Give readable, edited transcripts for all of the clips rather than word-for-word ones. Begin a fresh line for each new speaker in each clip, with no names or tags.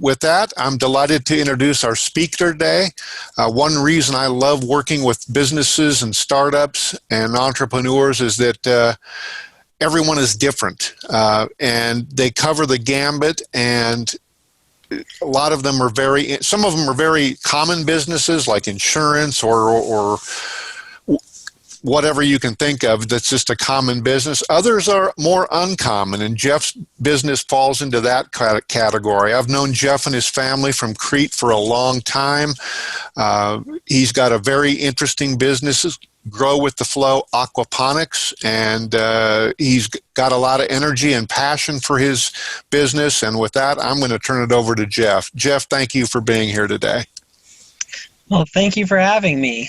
With that, I'm delighted to introduce our speaker today. One reason I love working with businesses and startups and entrepreneurs is that everyone is different, and they cover the gambit, and a lot of them are some of them are very common businesses like insurance or whatever you can think of that's just a common business. Others are more uncommon, and Jeff's business falls into that category. I've known Jeff and his family from Crete for a long time. He's got a very interesting business, Grow with the Flow Aquaponics, and he's got a lot of energy and passion for his business. And with that, I'm going to turn it over to Jeff. Jeff, thank you for being here today.
Well, thank you for having me.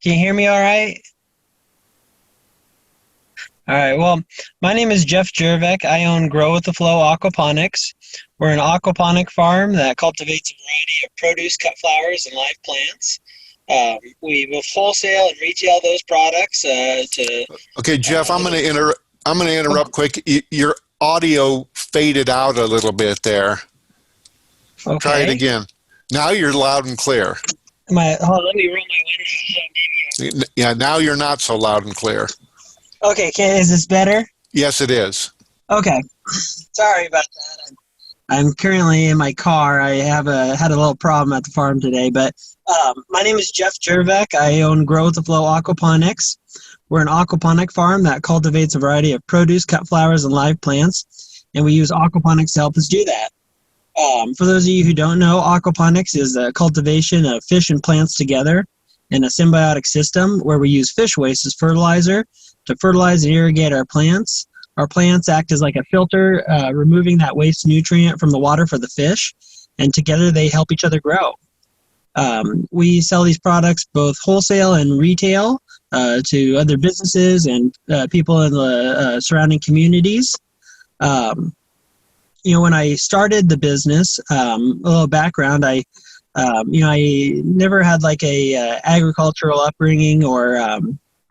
Can you hear me all right? All right, well, my name is Jeff Jirovec. I own Grow with the Flow Aquaponics. We're an aquaponic farm that cultivates a variety of produce, cut flowers, and live plants. We will wholesale and retail those products
Okay, Jeff, I'm going to interrupt quick. Your audio faded out a little bit there.
Okay.
Try it again. Now you're loud and clear.
Let me roll my window.
Yeah, now you're not so loud and clear.
Okay, is this better?
Yes, it is.
Okay. Sorry about that. I'm currently in my car. I had a little problem at the farm today, but my name is Jeff Jirovec. I own Grow with the Flow Aquaponics. We're an aquaponic farm that cultivates a variety of produce, cut flowers, and live plants, and we use aquaponics to help us do that. For those of you who don't know, aquaponics is the cultivation of fish and plants together in a symbiotic system where we use fish waste as fertilizer to fertilize and irrigate our plants. Our plants act as like a filter, removing that waste nutrient from the water for the fish, and together they help each other grow. We sell these products both wholesale and retail to other businesses and people in the surrounding communities. When I started the business, a little background, I never had like a agricultural upbringing or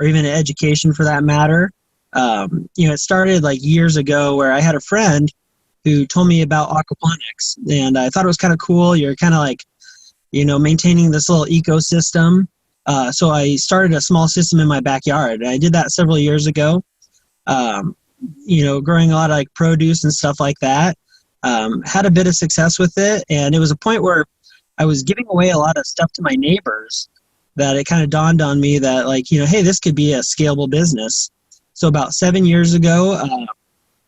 even an education for that matter. It started like years ago where I had a friend who told me about aquaponics, and I thought it was kind of cool. You're kind of like, maintaining this little ecosystem. So I started a small system in my backyard. I did that several years ago, growing a lot of like produce and stuff like that. Had a bit of success with it, and it was a point where I was giving away a lot of stuff to my neighbors that it kind of dawned on me that hey, this could be a scalable business. So about 7 years ago,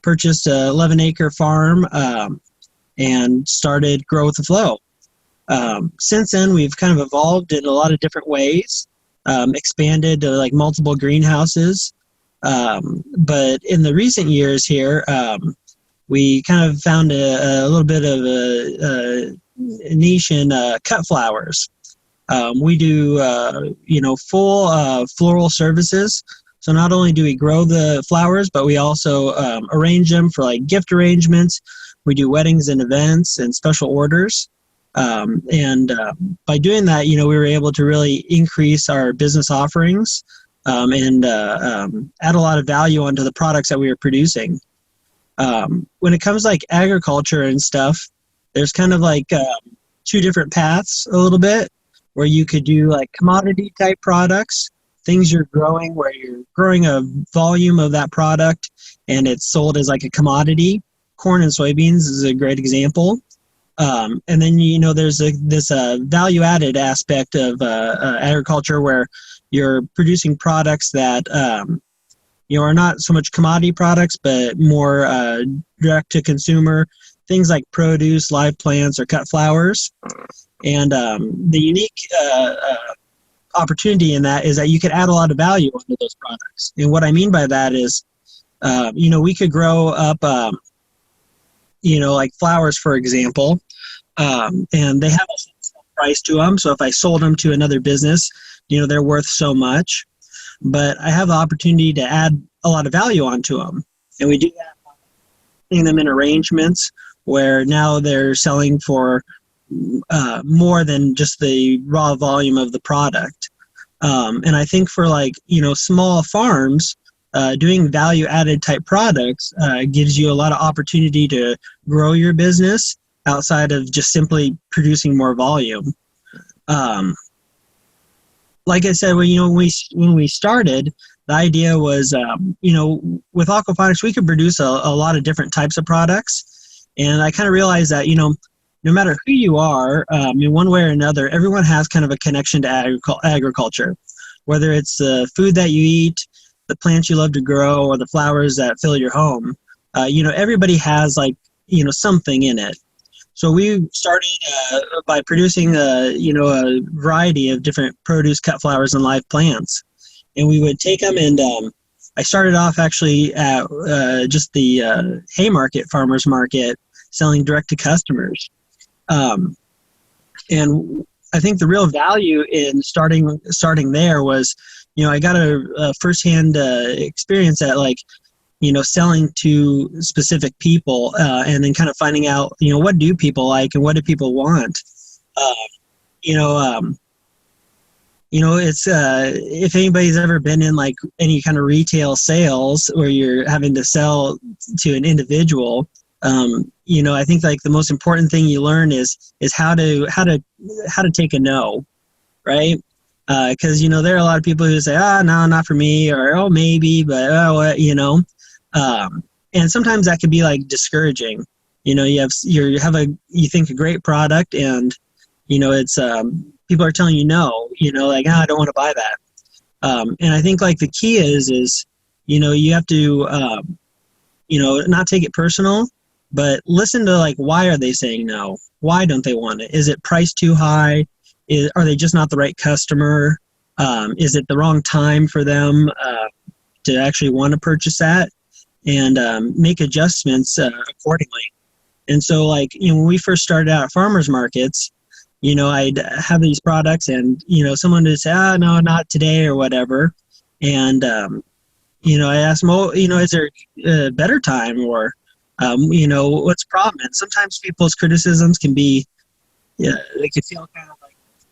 purchased a 11-acre farm and started Grow with the Flow. Since then, we've kind of evolved in a lot of different ways, expanded to like multiple greenhouses. But in the recent years here, we kind of found a little bit of a niche in cut flowers. We do, full floral services. So not only do we grow the flowers, but we also arrange them for like gift arrangements. We do weddings and events and special orders. And by doing that, we were able to really increase our business offerings and add a lot of value onto the products that we were producing. When it comes like agriculture and stuff, there's kind of like two different paths a little bit, where you could do like commodity type products, things you're growing where you're growing a volume of that product and it's sold as like a commodity. Corn and soybeans is a great example. And then, there's this value added aspect of agriculture where you're producing products that are not so much commodity products, but more direct to consumer, things like produce, live plants, or cut flowers. And the unique opportunity in that is that you could add a lot of value onto those products. And what I mean by that is, we could grow up, like flowers, for example, and they have a price to them. So if I sold them to another business, they're worth so much. But I have the opportunity to add a lot of value onto them. And we do that by putting them in arrangements where now they're selling for more than just the raw volume of the product. And I think for small farms, doing value added type products gives you a lot of opportunity to grow your business outside of just simply producing more volume. Like I said, when we started, the idea was, with aquaponics, we could produce a lot of different types of products. And I kind of realized that, no matter who you are, in one way or another, everyone has kind of a connection to agriculture, whether it's the food that you eat, the plants you love to grow, or the flowers that fill your home. Everybody has something in it. So we started by producing a variety of different produce, cut flowers, and live plants. And we would take them, and I started off actually at just the Haymarket farmers market, selling direct to customers. And I think the real value in starting there was, I got a firsthand experience at selling to specific people, and then kind of finding out, what do people like and what do people want. It's if anybody's ever been in any kind of retail sales where you're having to sell to an individual, I think the most important thing you learn is how to take a no, right? Because there are a lot of people who say, no, not for me, or oh maybe, but and sometimes that can be discouraging. You think a great product, and it's people are telling you no, I don't want to buy that. And I think the key is you have to not take it personal, but listen to why are they saying no? Why don't they want it? Is it priced too high? Are they just not the right customer? Is it the wrong time for them to actually want to purchase that? And make adjustments accordingly. And so when we first started out at farmers markets, I'd have these products, and someone would say, no, not today, or whatever. And I asked them, is there a better time, or what's the problem? And sometimes people's criticisms can be, they can feel kind of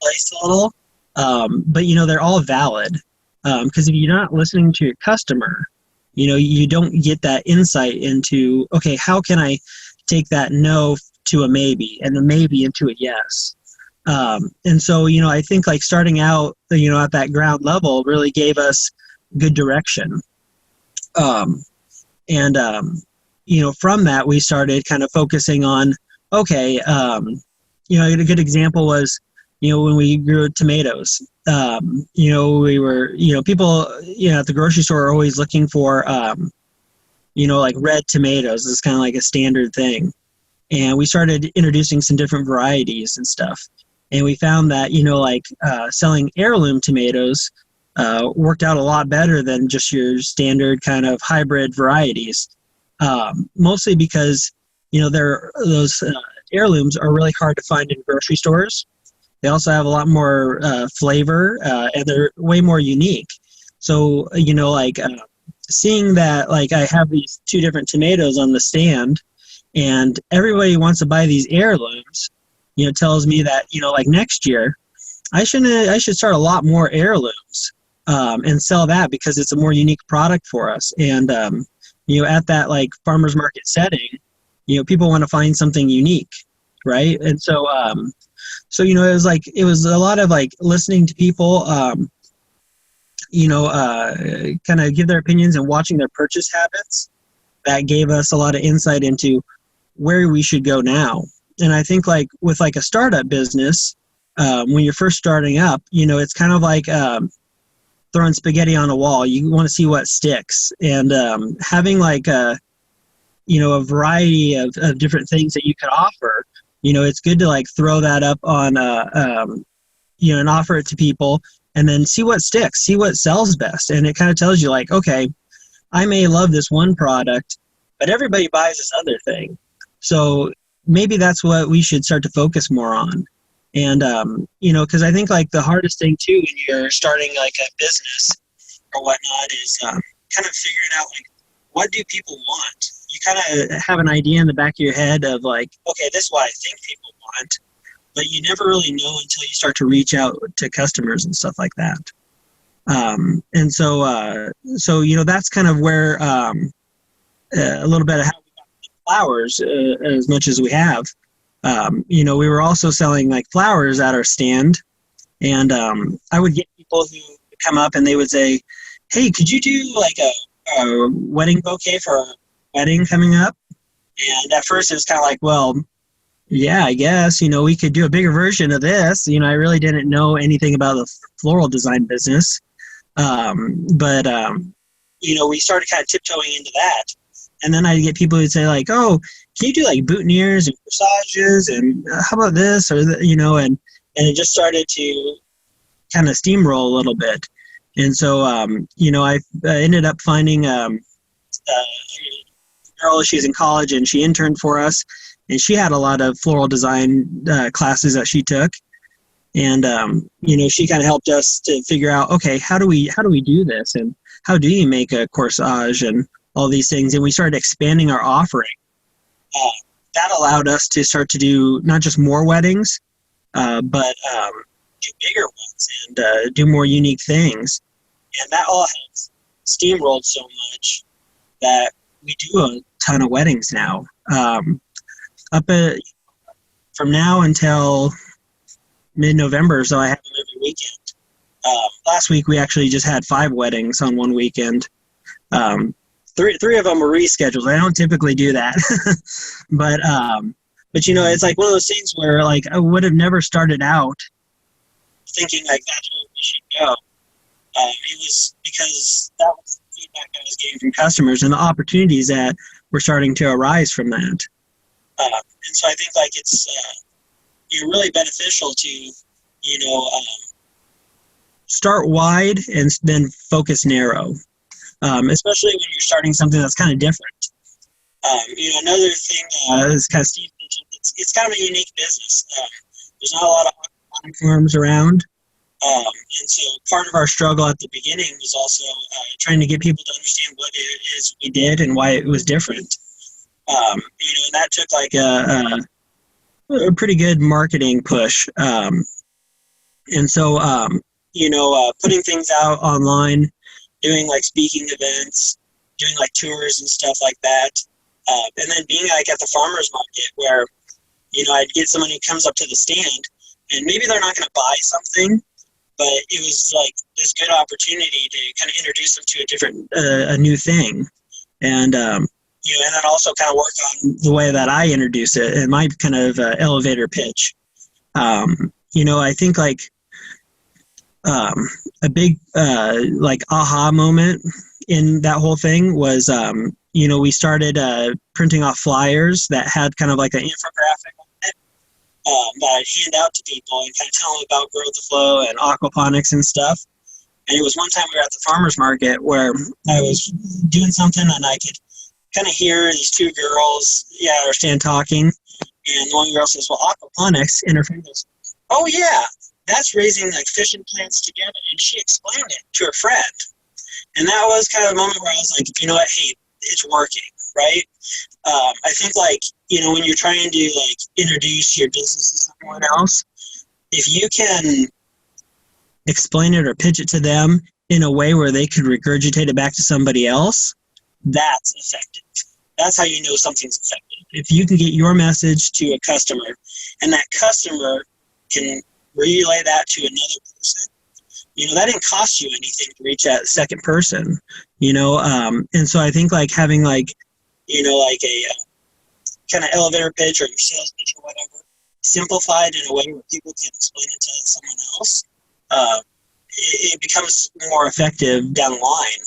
placed a little, but they're all valid, because if you're not listening to your customer, you don't get that insight into, okay, how can I take that no to a maybe, and the maybe into a yes? And so, I think starting out, at that ground level really gave us good direction. From that, we started kind of focusing on, okay, a good example was, when we grew tomatoes, we were, people, at the grocery store are always looking for, red tomatoes. It's kind of a standard thing. And we started introducing some different varieties and stuff. And we found that, selling heirloom tomatoes worked out a lot better than just your standard kind of hybrid varieties. Mostly because, those heirlooms are really hard to find in grocery stores. They also have a lot more flavor, and they're way more unique. So, seeing that, I have these two different tomatoes on the stand, and everybody wants to buy these heirlooms, tells me that, next year, I should start a lot more heirlooms and sell that, because it's a more unique product for us. And, at that, farmer's market setting, people want to find something unique, right? And so, it was a lot of listening to people, kind of give their opinions, and watching their purchase habits that gave us a lot of insight into where we should go now. And I think with a startup business, when you're first starting up, it's kind of throwing spaghetti on a wall. You want to see what sticks, and having a variety of different things that you could offer. It's good to throw that up on, and offer it to people, and then see what sticks, see what sells best. And it kind of tells you okay, I may love this one product, but everybody buys this other thing. So maybe that's what we should start to focus more on. And, because I think the hardest thing too, when you're starting a business or whatnot, is kind of figuring out what do people want? You kind of have an idea in the back of your head of okay, this is what I think people want, but you never really know until you start to reach out to customers and stuff like that. And so that's kind of where a little bit of how we got flowers as much as we have. We were also selling like flowers at our stand, and I would get people who would come up and they would say, "Hey, could you do like a wedding bouquet for a wedding coming up?" And at first it was kind of like, well, yeah, I guess, we could do a bigger version of this. I really didn't know anything about the floral design business. But we started kind of tiptoeing into that. And then I'd get people who'd say like, oh, can you do like boutonnieres and corsages? And how about this? And it just started to kind of steamroll a little bit. And so, I ended up finding a girl. She's in college and she interned for us. And she had a lot of floral design classes that she took. And, she kind of helped us to figure out, okay, how do we do this? And how do you make a corsage and all these things? And we started expanding our offering. That allowed us to start to do not just more weddings, but do bigger ones and do more unique things. And that all has steamrolled so much that we do a ton of weddings now. From now until mid-November, so I have them every weekend. Last week we actually just had 5 weddings on one weekend. Three of them were rescheduled. I don't typically do that, but it's like one of those things where like I would have never started out thinking like that's where we should go. It was because that was the feedback I was getting from customers and the opportunities that were starting to arise from that. And so I think like it's really beneficial to start wide and then focus narrow, especially when you're starting something that's kind of different. Another thing is kind of Steve mentioned, it's kind of a unique business. There's not a lot of aquaponic farms around. And so part of our struggle at the beginning was also trying to get people to understand what it is we did and why it was different. And that took like a pretty good marketing push. And so, putting things out online, doing like speaking events, doing like tours and stuff like that. And then being like at the farmer's market where, I'd get someone who comes up to the stand and maybe they're not going to buy something, but it was like this good opportunity to kind of introduce them to a new thing. And, and then also kind of work on the way that I introduce it and my kind of elevator pitch. I think like a big like aha moment in that whole thing was, we started printing off flyers that had kind of like an infographic on it that I'd hand out to people and kind of tell them about Grow the Flow and aquaponics and stuff. And it was one time we were at the farmer's market where I was doing something and I could kind of hear these 2 girls, at our stand talking. And one girl says, well, aquaponics, and her friend goes, oh yeah, that's raising like fish and plants together. And she explained it to her friend. And that was kind of a moment where I was like, you know what, hey, it's working, right? I think like, when you're trying to like introduce your business to someone else, if you can explain it or pitch it to them in a way where they could regurgitate it back to somebody else, that's effective. That's how you know something's effective. If you can get your message to a customer and that customer can relay that to another person, that didn't cost you anything to reach that second person, and so I think like having like, like a kind of elevator pitch or your sales pitch or whatever, simplified in a way where people can explain it to someone else, it becomes more effective down the line.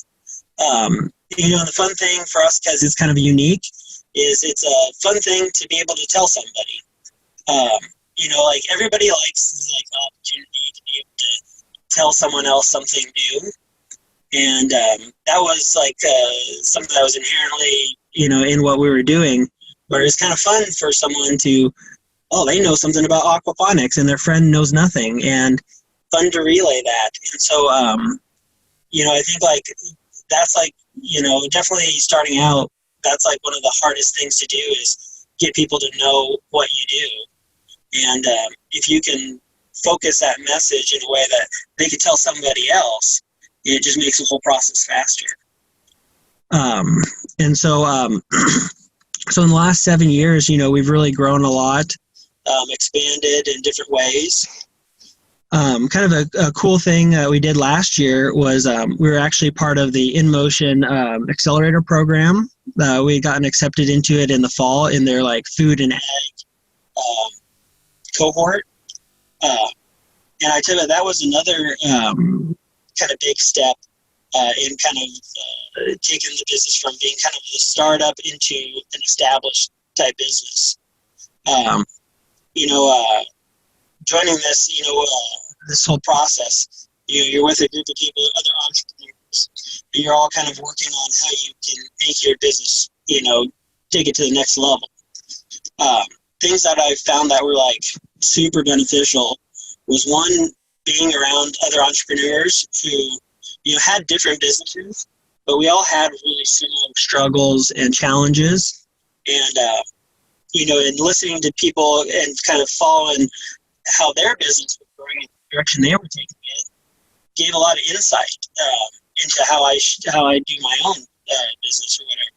The fun thing for us, because it's kind of unique, is it's a fun thing to be able to tell somebody. Like everybody likes like the opportunity to be able to tell someone else something new. And that was like something that was inherently, in what we were doing, where it's kind of fun for someone to, they know something about aquaponics and their friend knows nothing, and fun to relay that. And so, I think like that's like, definitely starting out, that's like one of the hardest things to do is get people to know what you do. And if you can focus that message in a way that they could tell somebody else, it just makes the whole process faster. And so, so in the last 7 years, we've really grown a lot. expanded in different ways. Kind of a cool thing we did last year was we were actually part of the InMotion accelerator program. We had gotten accepted into it in the fall in their like food and ag cohort. And I tell you, that was another kind of big step in kind of taking the business from being kind of a startup into an established type business. Joining this, this whole process, you're with a group of people, other entrepreneurs, and you're all kind of working on how you can make your business, take it to the next level. Things that I found that were like super beneficial was one, being around other entrepreneurs who, had different businesses, but we all had really similar struggles and challenges. And, and listening to people and kind of following how their business was growing in the direction they were taking it gave a lot of insight into how I do my own business or whatever.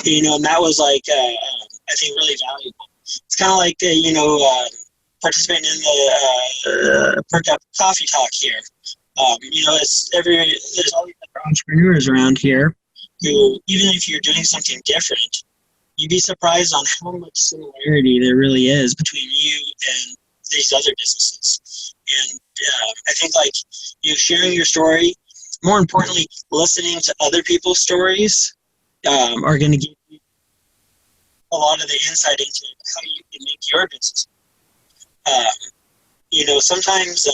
And that was like, I think really valuable. It's kind of like, participating in the Perk Coffee Talk here. There's all these other entrepreneurs around here who, even if you're doing something different, you'd be surprised on how much similarity there really is between you and these other businesses. And I think sharing your story, more importantly, listening to other people's stories are going to give you a lot of the insight into how you can make your business. Sometimes,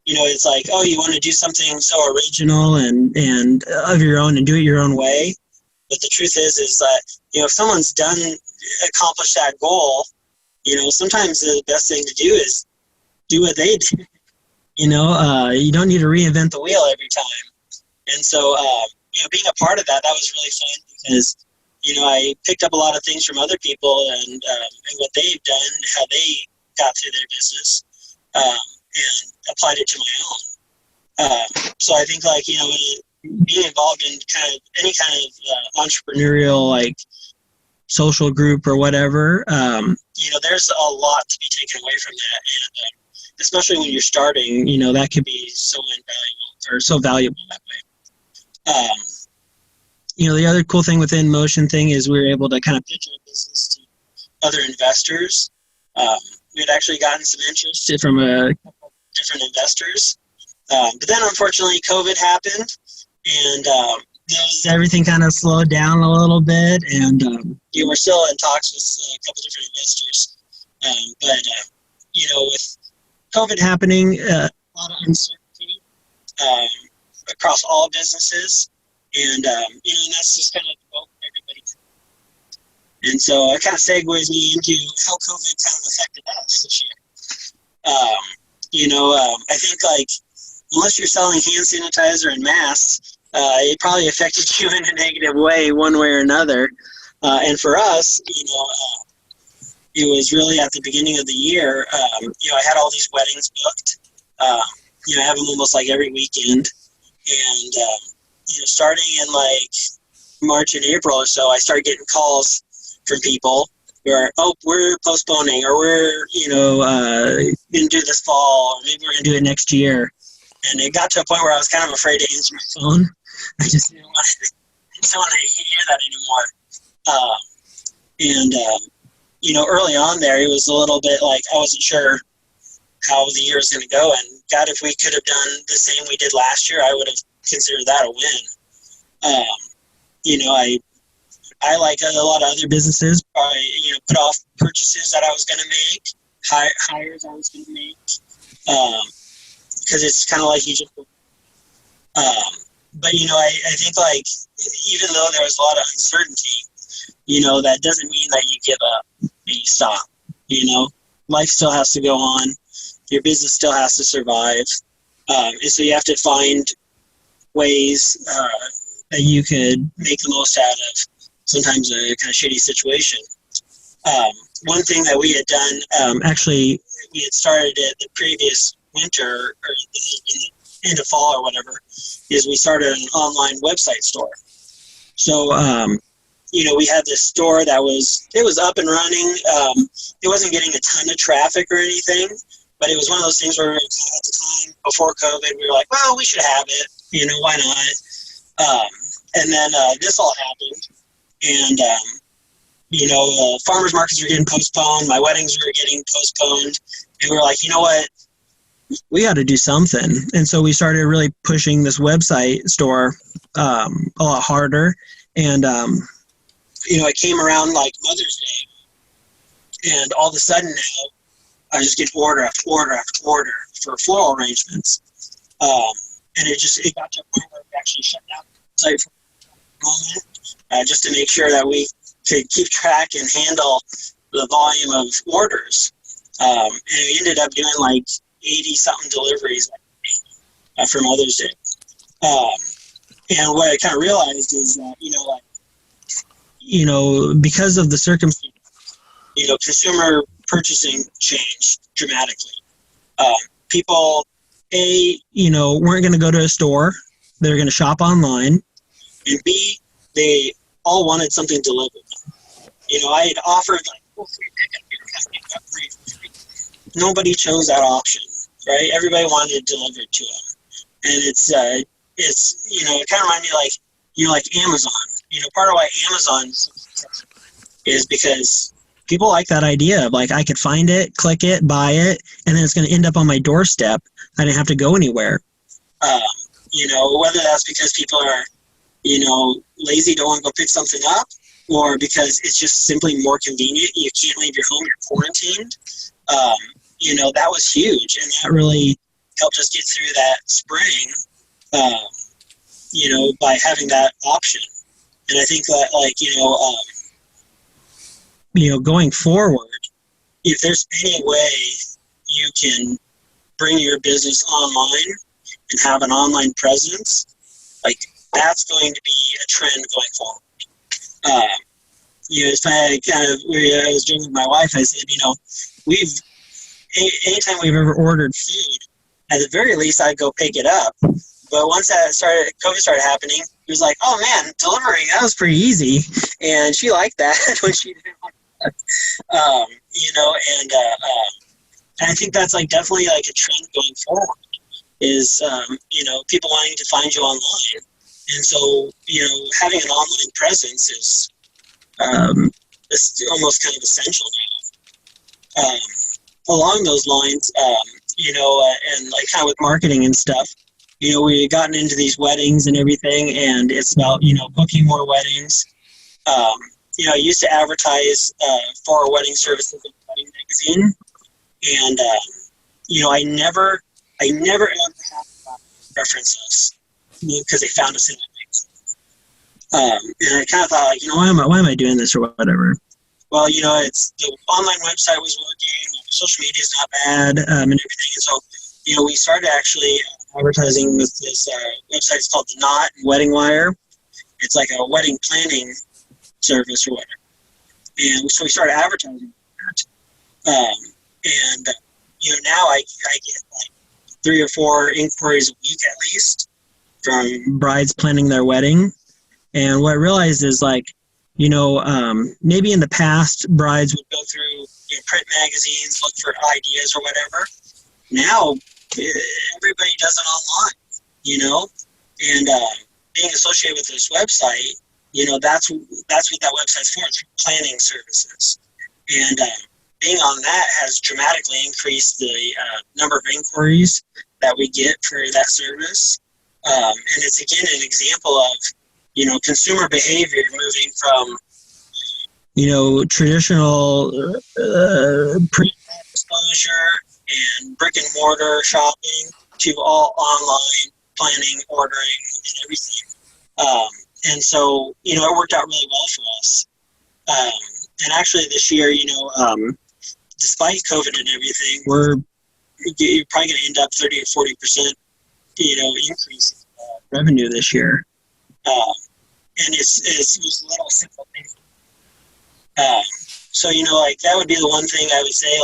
it's like, oh, you want to do something so original and of your own and do it your own way. But the truth is that, if someone's accomplished that goal, sometimes the best thing to do is do what they did. You don't need to reinvent the wheel every time. And so, being a part of that was really fun because, I picked up a lot of things from other people and what they've done, how they got through their business, and applied it to my own. So I think being involved in any kind of entrepreneurial social group or whatever, there's a lot to be taken away from that, and especially when you're starting, that could be so invaluable or so valuable that way. The other cool thing with InMotion thing is we were able to kind of pitch our business to other investors. We had actually gotten some interest from a couple different investors. But then, unfortunately, COVID happened, and everything kind of slowed down a little bit, and we're still in talks with a couple different investors. With COVID happening, a lot of uncertainty across all businesses, and that's just kind of the boat everybody. And so it kind of segues me into how COVID kind of affected us this year. I think unless you're selling hand sanitizer and masks, it probably affected you in a negative way, one way or another. And for us, it was really at the beginning of the year. I had all these weddings booked. I have them almost every weekend. And, starting in March and April or so, I started getting calls from people who are, we're postponing, or we're, going to do this fall, or maybe we're going to do it next year. And it got to a point where I was kind of afraid to answer my phone. I just didn't want to hear that anymore. Early on there, it was a little bit I wasn't sure how the year was going to go. And God, if we could have done the same we did last year, I would have considered that a win. I like a lot of other businesses, put off purchases that I was going to make, hires I was going to make, because it's kind of you just. But I think even though there was a lot of uncertainty, that doesn't mean that you give up and you stop. Life still has to go on. Your business still has to survive, and so you have to find ways that you could make the most out of sometimes a kind of shitty situation. One thing that we had done, actually, we had started it the previous winter, or in the end of fall or whatever, is we started an online website store. So, we had this store that was up and running. It wasn't getting a ton of traffic or anything, but it was one of those things where at the time before COVID, we were like, well, we should have it. Why not? And then this all happened, and farmers markets were getting postponed. My weddings were getting postponed, and we were like, you know what? We got to do something. And so we started really pushing this website store a lot harder. And, it came around like Mother's Day. And all of a sudden now, I just get order after order after order for floral arrangements. And it got to a point where we actually shut down the site for a moment, just to make sure that we could keep track and handle the volume of orders. And we ended up doing like 80-something deliveries for Mother's Day. And what I kind of realized is that, because of the circumstance, consumer purchasing changed dramatically. People, weren't going to go to a store. They were going to shop online. And B, they all wanted something delivered. I had offered free pickup, free. Nobody chose that option, right? Everybody wanted it delivered to them. And it's it kind of reminded me like Amazon. Part of why Amazon is because people like that idea of I could find it, click it, buy it, and then it's going to end up on my doorstep. I didn't have to go anywhere. Whether that's because people are, lazy, don't want to go pick something up, or because it's just simply more convenient. You can't leave your home, you're quarantined. That was huge, and that really helped us get through that spring, by having that option. And I think that, going forward, if there's any way you can bring your business online and have an online presence, that's going to be a trend going forward. It's I was doing with my wife, I said, anytime we've ever ordered food, at the very least, I'd go pick it up. But once COVID started happening, he was like, oh man, delivering, that was pretty easy. And she liked that when she did it. And I think that's definitely a trend going forward is, people wanting to find you online. And so, having an online presence is almost kind of essential now. Along those lines, and kind of with marketing and stuff, we had gotten into these weddings and everything, and it's about, booking more weddings. I used to advertise for wedding services in a wedding magazine, and, I never ever had to reference us because they found us in that magazine. And I kind of thought, why am I doing this or whatever? Well, it's the online website was working, social media is not bad, and everything. And so, we started actually advertising with this website. It's called The Knot Wedding Wire. It's like a wedding planning service or whatever. And so we started advertising that. Now I get 3 or 4 inquiries a week at least from brides planning their wedding. And what I realized is maybe in the past, brides would go through print magazines, look for ideas or whatever. Now, everybody does it online, and being associated with this website, that's what that website's for. It's for planning services. And being on that has dramatically increased the number of inquiries that we get for that service. And it's, again, an example of, consumer behavior moving from, traditional print exposure and brick and mortar shopping to all online planning, ordering, and everything. And so, it worked out really well for us. And actually this year, despite COVID and everything, you're probably going to end up 30 or 40%, increase in revenue this year. And it's little simple things. So, that would be the one thing I would say,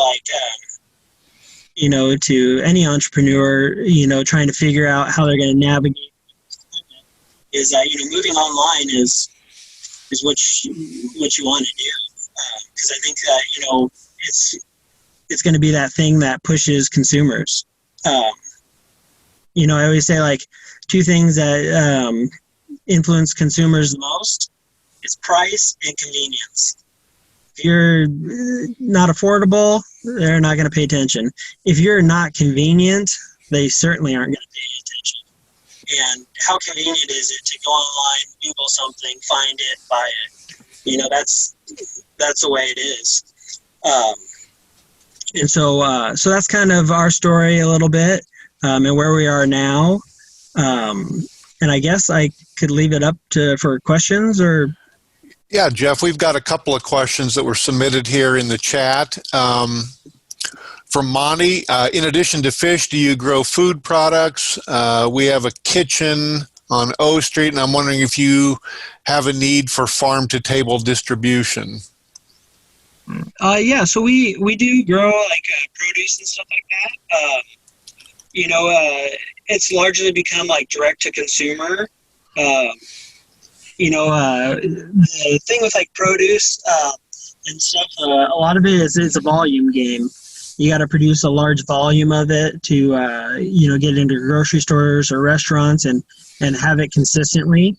to any entrepreneur, trying to figure out how they're going to navigate is that, moving online is is what you want to do. Because I think that, it's going to be that thing that pushes consumers. I always say like two things that influence consumers the most is price and convenience. If you're not affordable, they're not going to pay attention. If you're not convenient, they certainly aren't going to pay attention. And how convenient is it to go online, Google something, find it, buy it? That's the way it is. And so that's kind of our story a little bit, and where we are now. And I guess I could leave it up for questions or.
Yeah, Jeff, we've got a couple of questions that were submitted here in the chat. From Monty, in addition to fish, do you grow food products? We have a kitchen on O Street, and I'm wondering if you have a need for farm-to-table distribution.
Yeah, so we do grow like produce and stuff like that. It's largely become like direct to consumer. The thing with like produce and stuff, a lot of it is a volume game. You got to produce a large volume of it to get into grocery stores or restaurants and have it consistently.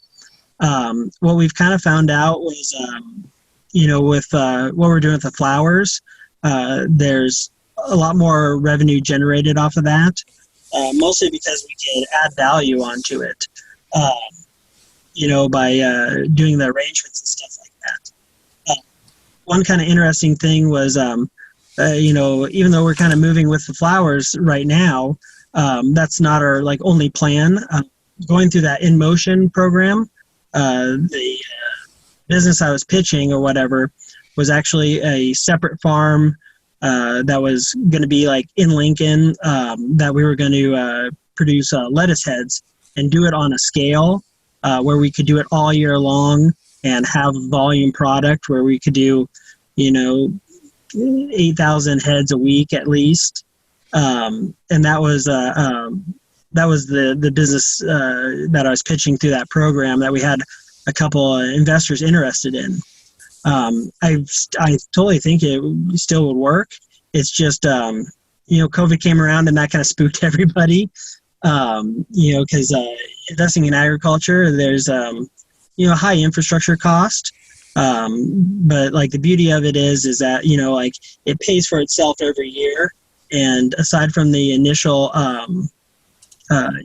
What we've kind of found out was with what we're doing with the flowers, there's a lot more revenue generated off of that, mostly because we can add value onto it, by doing the arrangements and stuff like that. One kind of interesting thing was, even though we're kind of moving with the flowers right now, that's not our only plan. Going through that In Motion program, the business I was pitching or whatever was actually a separate farm that was going to be in Lincoln, that we were going to produce lettuce heads and do it on a scale where we could do it all year long and have volume product where we could do 8,000 heads a week at least, and that was the business that I was pitching through that program that we had a couple investors interested in. I totally think it still would work. It's just COVID came around and that kind of spooked everybody. Because investing in agriculture, there's high infrastructure cost. But the beauty of it is that it pays for itself every year, and aside from the initial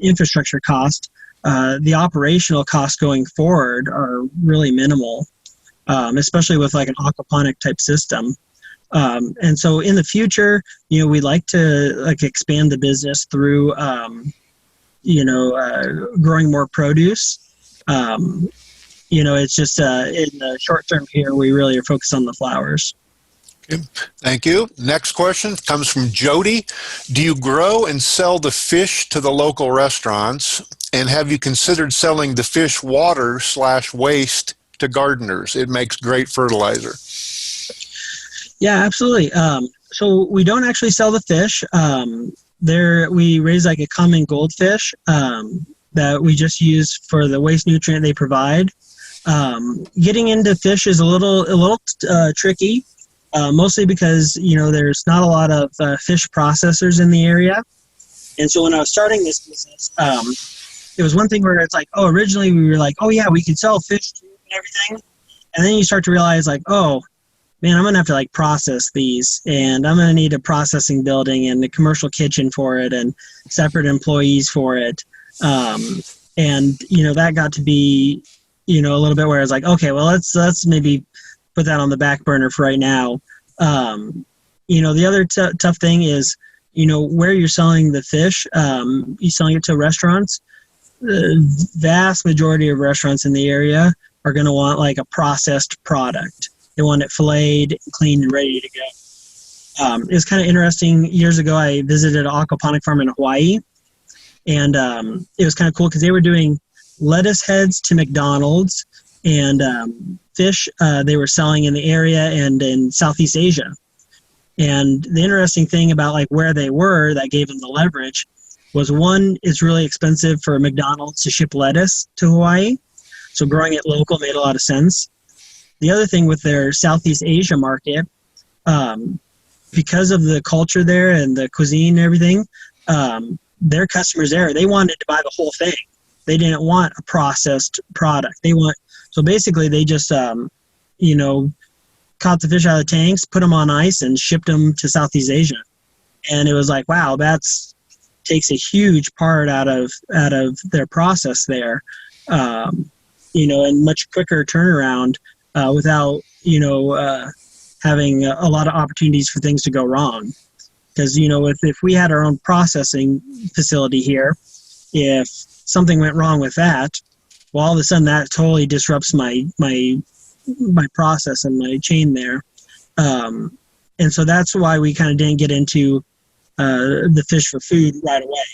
infrastructure cost, the operational costs going forward are really minimal, especially with an aquaponic type system. And so in the future, we'd like to expand the business through growing more produce. It's just in the short term here, we really are focused on the flowers.
Okay. Thank you. Next question comes from Jody. Do you grow and sell the fish to the local restaurants? And have you considered selling the fish water / waste to gardeners? It makes great fertilizer.
Yeah, absolutely. So we don't actually sell the fish. We raise a common goldfish that we just use for the waste nutrient they provide. Getting into fish is a little tricky, mostly because there's not a lot of fish processors in the area. And so when I was starting this business, it was one thing where it's originally we were we could sell fish too and everything, and then you start to realize oh man, I'm gonna have to process these, and I'm gonna need a processing building and a commercial kitchen for it and separate employees for it. And that got to be a little bit where I was okay, well let's maybe put that on the back burner for right now. The other tough thing is where you're selling the fish. You selling it to restaurants. The vast majority of restaurants in the area are going to want a processed product. They want it filleted, clean, and ready to go. It was kind of interesting. Years ago, I visited an aquaponic farm in Hawaii, and it was kind of cool because they were doing lettuce heads to McDonald's and fish they were selling in the area and in Southeast Asia. And the interesting thing about where they were that gave them the leverage was, one, it's really expensive for McDonald's to ship lettuce to Hawaii, so growing it local made a lot of sense. the other thing with their Southeast Asia market, because of the culture there and the cuisine and everything, their customers there, they wanted to buy the whole thing. They didn't want a processed product. So basically they just, caught the fish out of the tanks, put them on ice, and shipped them to Southeast Asia. And it was like, wow, takes a huge part out of their process there, and much quicker turnaround without, having a lot of opportunities for things to go wrong. Because, if we had our own processing facility here, if something went wrong with that, well, all of a sudden that totally disrupts my process and my chain there. And so that's why we kind of didn't get into the fish for food right away.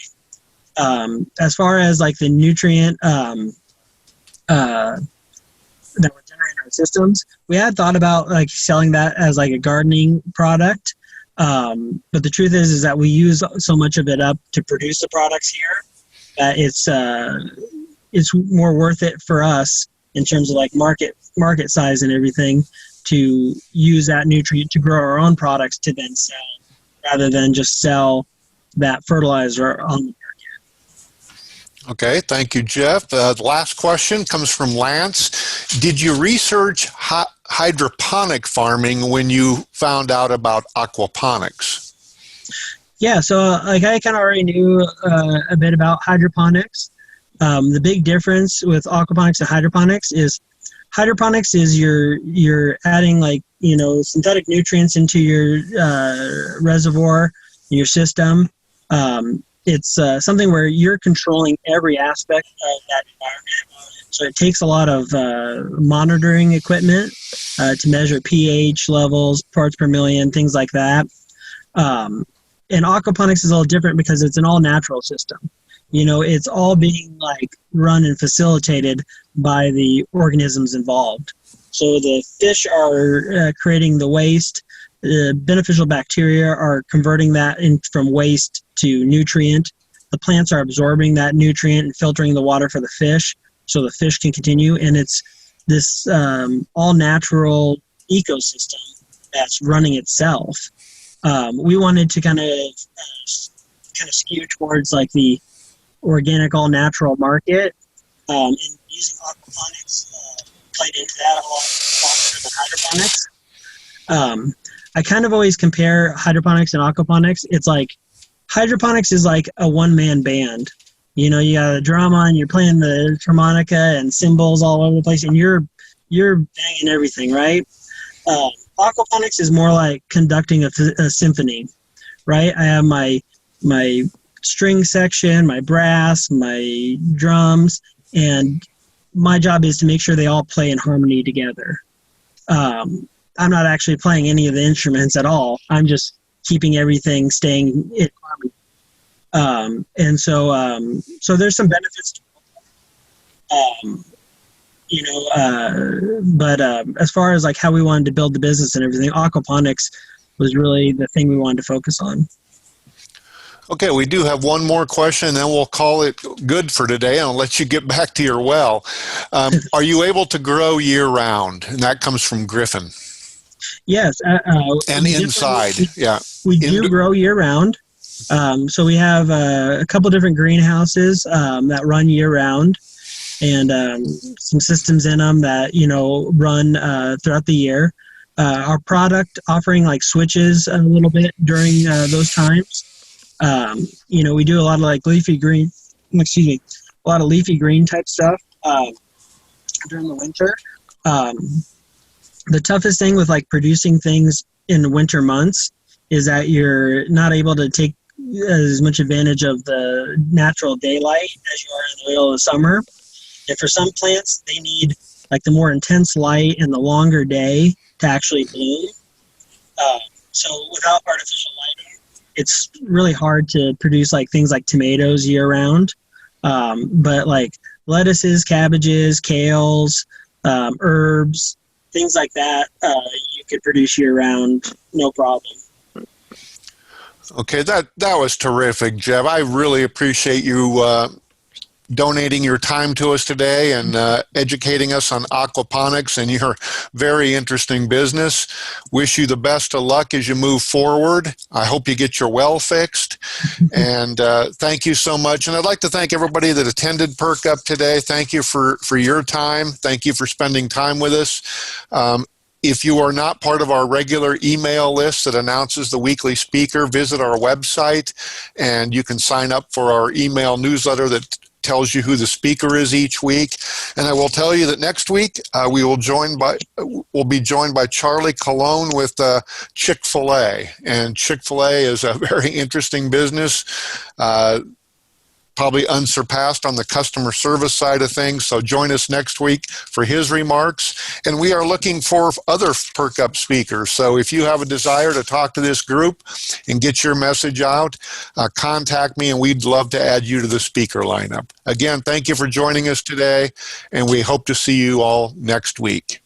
As far as like the nutrient that we're generating in our systems, we had thought about like selling that as like a gardening product. But the truth is that we use so much of it up to produce the products here that it's more worth it for us in terms of like market size and everything to use that nutrient to grow our own products to then sell, rather than just sell that fertilizer on the market.
Okay, thank you, Jeff. The last question comes from Lance. Did you research hydroponic farming when you found out about aquaponics?
Yeah, so like I kind of already knew a bit about hydroponics. The big difference with aquaponics and hydroponics is you're adding like, synthetic nutrients into your reservoir, your system. It's something where you're controlling every aspect of that environment. So it takes a lot of monitoring equipment to measure pH levels, parts per million, things like that. And aquaponics is a little different because it's an all-natural system. It's all being like run and facilitated by the organisms involved. So the fish are creating the waste. The beneficial bacteria are converting that from waste to nutrient. The plants are absorbing that nutrient and filtering the water for the fish so the fish can continue. And it's this all-natural ecosystem that's running itself. We wanted to kind of skew towards like the organic, all-natural market, and using aquaponics played into that a lot longer than hydroponics. I kind of always compare hydroponics and aquaponics. It's like hydroponics is like a one-man band. You got a drama and you're playing the harmonica and cymbals all over the place, and you're banging everything, right? Aquaponics is more like conducting a symphony, right? I have my string section, my brass, my drums, and my job is to make sure they all play in harmony together. I'm not actually playing any of the instruments at all. I'm just keeping everything staying in harmony. And so there's some benefits to it. But as far as like how we wanted to build the business and everything, aquaponics was really the thing we wanted to focus on.
Okay, we do have one more question, and then we'll call it good for today, and I'll let you get back to your well. Are you able to grow year-round? And that comes from Griffin.
Yes.
And inside, yeah.
We do grow year-round. So we have a couple different greenhouses that run year-round, and some systems in them that, run throughout the year. Our product offering like switches a little bit during those times. We do a lot of like a lot of leafy green type stuff during the winter. The toughest thing with like producing things in the winter months is that you're not able to take as much advantage of the natural daylight as you are in the middle of the summer. And for some plants, they need like the more intense light and the longer day to actually bloom. So without artificial lighting, it's really hard to produce like things like tomatoes year round. But like lettuces, cabbages, kales, herbs, things like that, you could produce year round, no problem.
Okay, that was terrific, Jeff. I really appreciate you donating your time to us today and educating us on aquaponics and your very interesting business. Wish you the best of luck as you move forward. I hope you get your well fixed. And thank you so much. And I'd like to thank everybody that attended Perk Up today. Thank you for your time. Thank you for spending time with us. If you are not part of our regular email list that announces the weekly speaker, visit our website and you can sign up for our email newsletter that tells you who the speaker is each week. And I will tell you that next week we'll be joined by Charlie Colon with Chick-fil-A. And Chick-fil-A is a very interesting business. Probably unsurpassed on the customer service side of things. So join us next week for his remarks. And we are looking for other Perk Up speakers. So if you have a desire to talk to this group and get your message out, contact me and we'd love to add you to the speaker lineup. Again, thank you for joining us today and we hope to see you all next week.